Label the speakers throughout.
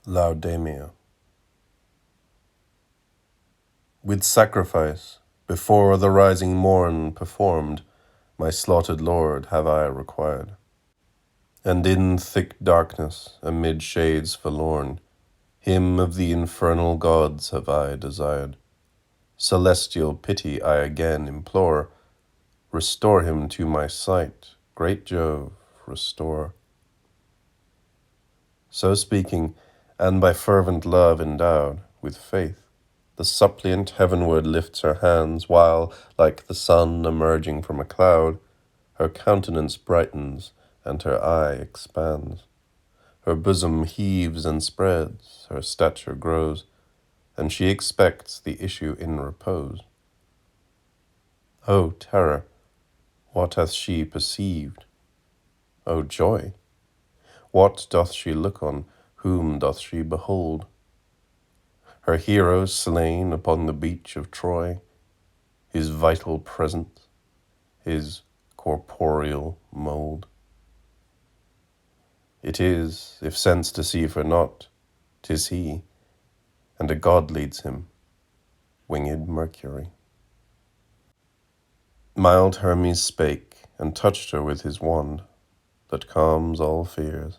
Speaker 1: Laodamia. With sacrifice, before the rising morn performed, my slaughtered lord have I required. And in thick darkness, amid shades forlorn, him of the infernal gods have I desired. Celestial pity I again implore, restore him to my sight, great Jove, restore. So speaking, and by fervent love endowed with faith, the suppliant heavenward lifts her hands, while, like the sun emerging from a cloud, her countenance brightens and her eye expands. Her bosom heaves and spreads, her stature grows, and she expects the issue in repose. O terror, what hath she perceived? O joy, what doth she look on? Whom doth she behold? Her hero slain upon the beach of Troy, his vital presence, his corporeal mould. It is, if sense deceive her not, 'tis he, and a god leads him, winged Mercury. Mild Hermes spake, and touched her with his wand, that calms all fears.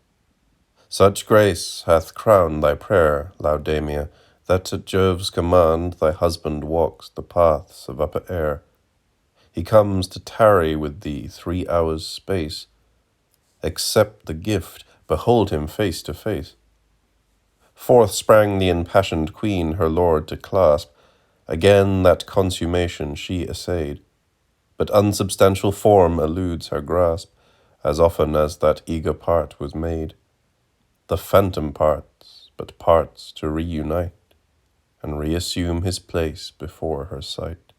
Speaker 1: Such grace hath crowned thy prayer, Laodamia, that at Jove's command thy husband walks the paths of upper air. He comes to tarry with thee 3 hours' space. Accept the gift, behold him face to face. Forth sprang the impassioned queen her lord to clasp. Again that consummation she essayed, but unsubstantial form eludes her grasp, as often as that eager part was made. The phantom parts, but parts to reunite, and reassume his place before her sight.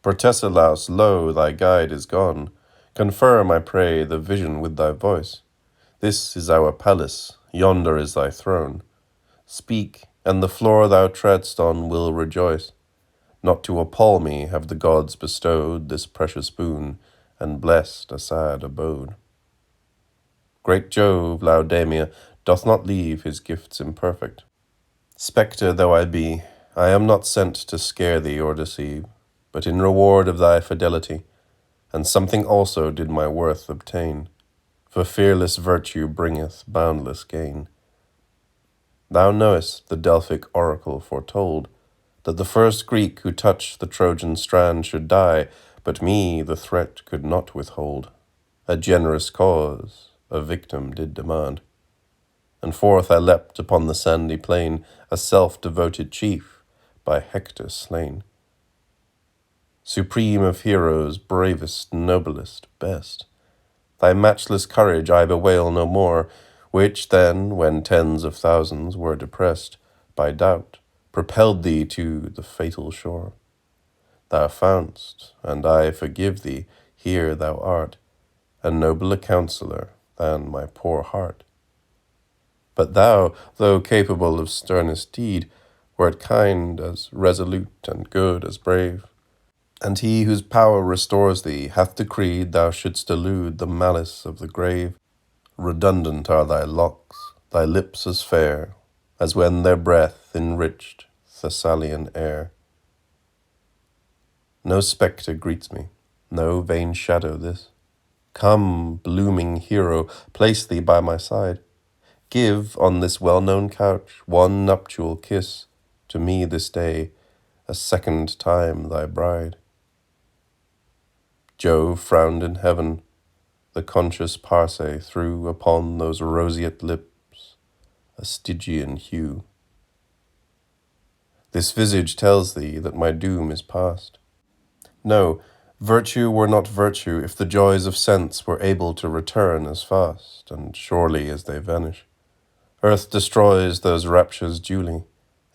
Speaker 1: Protesilaus, lo, thy guide is gone. Confirm, I pray, the vision with thy voice. This is our palace, yonder is thy throne. Speak, and the floor thou treadst on will rejoice. Not to appall me have the gods bestowed this precious boon, and blessed a sad abode. Great Jove, Laodamia, doth not leave his gifts imperfect. Spectre though I be, I am not sent to scare thee or deceive, but in reward of thy fidelity, and something also did my worth obtain, for fearless virtue bringeth boundless gain. Thou knowest the Delphic oracle foretold, that the first Greek who touched the Trojan strand should die, but me the threat could not withhold. A generous cause a victim did demand. And forth I leapt upon the sandy plain, a self-devoted chief, by Hector slain. Supreme of heroes, bravest, noblest, best, thy matchless courage I bewail no more, which then, when tens of thousands were depressed by doubt, propelled thee to the fatal shore. Thou foundst, and I forgive thee, here thou art, a nobler counsellor than my poor heart. But thou, though capable of sternest deed, wert kind as resolute and good as brave. And he whose power restores thee hath decreed thou shouldst elude the malice of the grave. Redundant are thy locks, thy lips as fair as when their breath enriched Thessalian air. No spectre greets me, no vain shadow this. Come, blooming hero, place thee by my side. Give, on this well-known couch, one nuptial kiss, to me this day, a second time thy bride. Jove frowned in heaven, the conscious Parse threw upon those roseate lips a Stygian hue. This visage tells thee that my doom is past. No, virtue were not virtue if the joys of sense were able to return as fast and surely as they vanish. Earth destroys those raptures duly,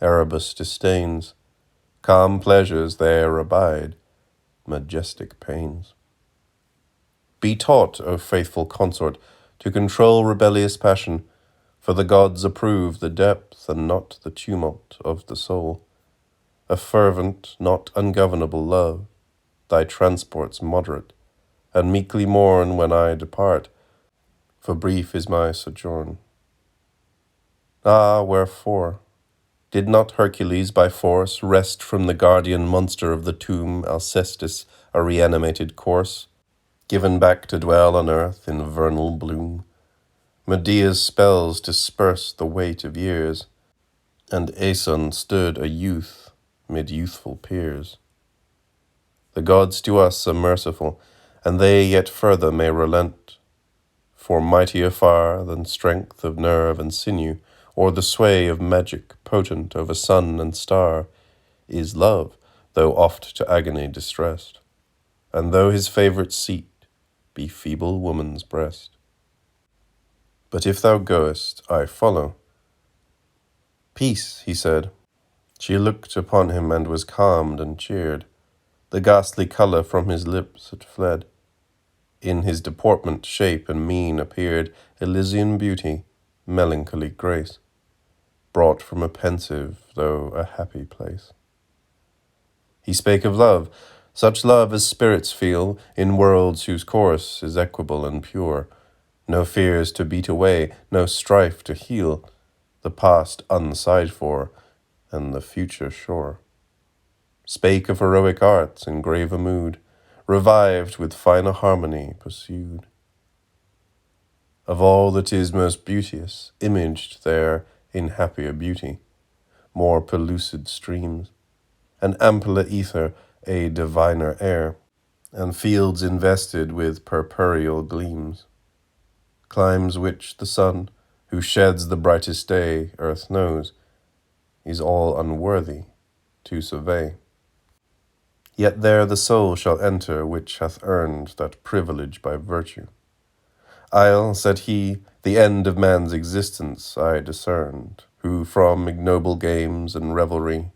Speaker 1: Erebus disdains. Calm pleasures there abide, majestic pains. Be taught, O faithful consort, to control rebellious passion, for the gods approve the depth and not the tumult of the soul. A fervent, not ungovernable love, thy transports moderate, and meekly mourn when I depart, for brief is my sojourn. Ah, wherefore? Did not Hercules by force wrest from the guardian monster of the tomb Alcestis a reanimated corse, given back to dwell on earth in vernal bloom? Medea's spells dispersed the weight of years, and Aeson stood a youth mid youthful peers. The gods to us are merciful, and they yet further may relent, for mightier far than strength of nerve and sinew, or the sway of magic potent over sun and star, is love, though oft to agony distressed, and though his favourite seat be feeble woman's breast. But if thou goest, I follow. Peace, he said. She looked upon him and was calmed and cheered. The ghastly colour from his lips had fled. In his deportment, shape, and mien appeared Elysian beauty, melancholy grace, brought from a pensive, though a happy place. He spake of love, such love as spirits feel in worlds whose course is equable and pure, no fears to beat away, no strife to heal, the past unsighed for, and the future sure. Spake of heroic arts in graver mood, revived with finer harmony pursued. Of all that is most beauteous, imaged there in happier beauty, more pellucid streams, an ampler ether, a diviner air, and fields invested with purpureal gleams, climes which the sun, who sheds the brightest day, earth knows, is all unworthy to survey. Yet there the soul shall enter which hath earned that privilege by virtue. I'll, said he, the end of man's existence I discerned, who from ignoble games and revelry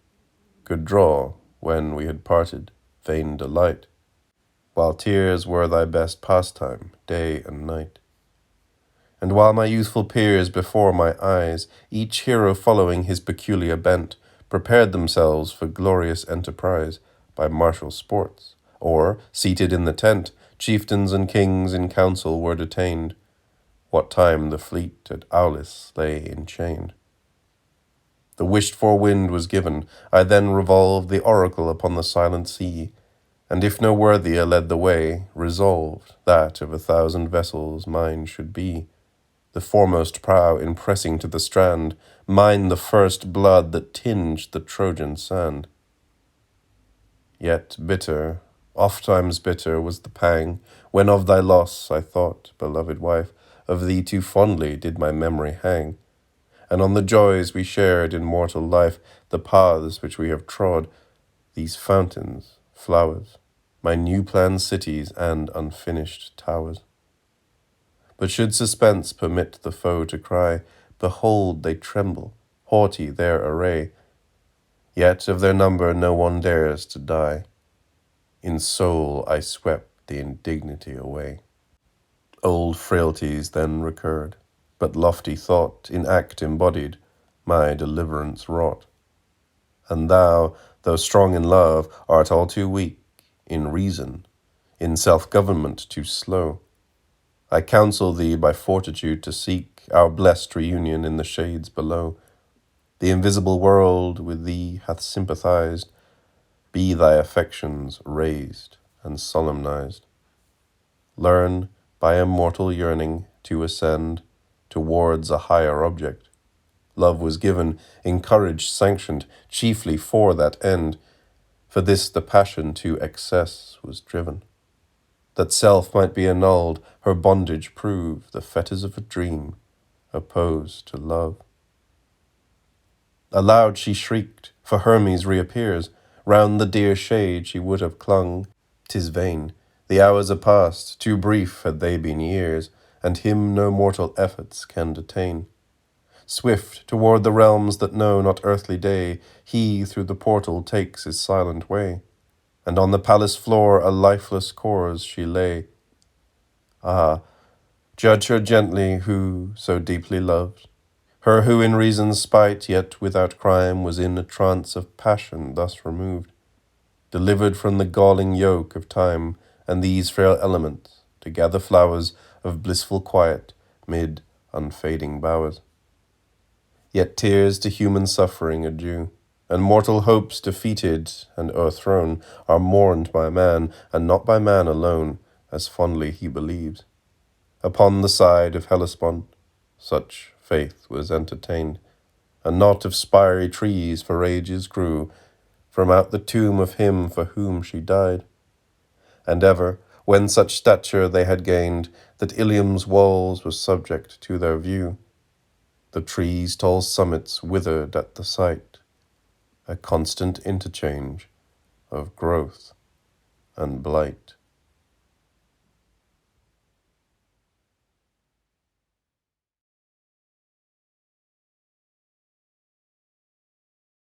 Speaker 1: could draw, when we had parted, vain delight, while tears were thy best pastime, day and night. And while my youthful peers before my eyes, each hero following his peculiar bent, prepared themselves for glorious enterprise by martial sports, or, seated in the tent, chieftains and kings in council were detained, what time the fleet at Aulis lay enchained. The wished-for wind was given. I then revolved the oracle upon the silent sea, and if no worthier led the way, resolved that of 1,000 vessels mine should be, the foremost prow in pressing to the strand, mine the first blood that tinged the Trojan sand. Yet bitter, ofttimes bitter, was the pang, when of thy loss I thought, beloved wife, of thee too fondly did my memory hang, and on the joys we shared in mortal life, the paths which we have trod, these fountains, flowers, my new-planned cities and unfinished towers. But should suspense permit the foe to cry, behold, they tremble, haughty their array, yet of their number no one dares to die. In soul I swept the indignity away. Old frailties then recurred, but lofty thought in act embodied my deliverance wrought. And thou, though strong in love, art all too weak in reason, in self-government too slow. I counsel thee by fortitude to seek our blessed reunion in the shades below. The invisible world with thee hath sympathized, be thy affections raised and solemnized. Learn by immortal yearning to ascend towards a higher object. Love was given, encouraged, sanctioned, chiefly for that end. For this the passion to excess was driven, that self might be annulled, her bondage prove the fetters of a dream, opposed to love. Aloud she shrieked, for Hermes reappears. Round the dear shade she would have clung. 'Tis vain, the hours are past, too brief had they been years, and him no mortal efforts can detain. Swift toward the realms that know not earthly day, he through the portal takes his silent way, and on the palace floor a lifeless corse she lay. Ah, judge her gently who so deeply loved, her who in reason's spite, yet without crime, was in a trance of passion thus removed, delivered from the galling yoke of time, and these frail elements, to gather flowers of blissful quiet mid unfading bowers. Yet tears to human suffering are due, and mortal hopes defeated and o'erthrown are mourned by man, and not by man alone, as fondly he believes. Upon the side of Hellespont, such faith was entertained. A knot of spiry trees for ages grew from out the tomb of him for whom she died. And ever, when such stature they had gained, that Ilium's walls were subject to their view, the trees' tall summits withered at the sight, a constant interchange of growth and blight.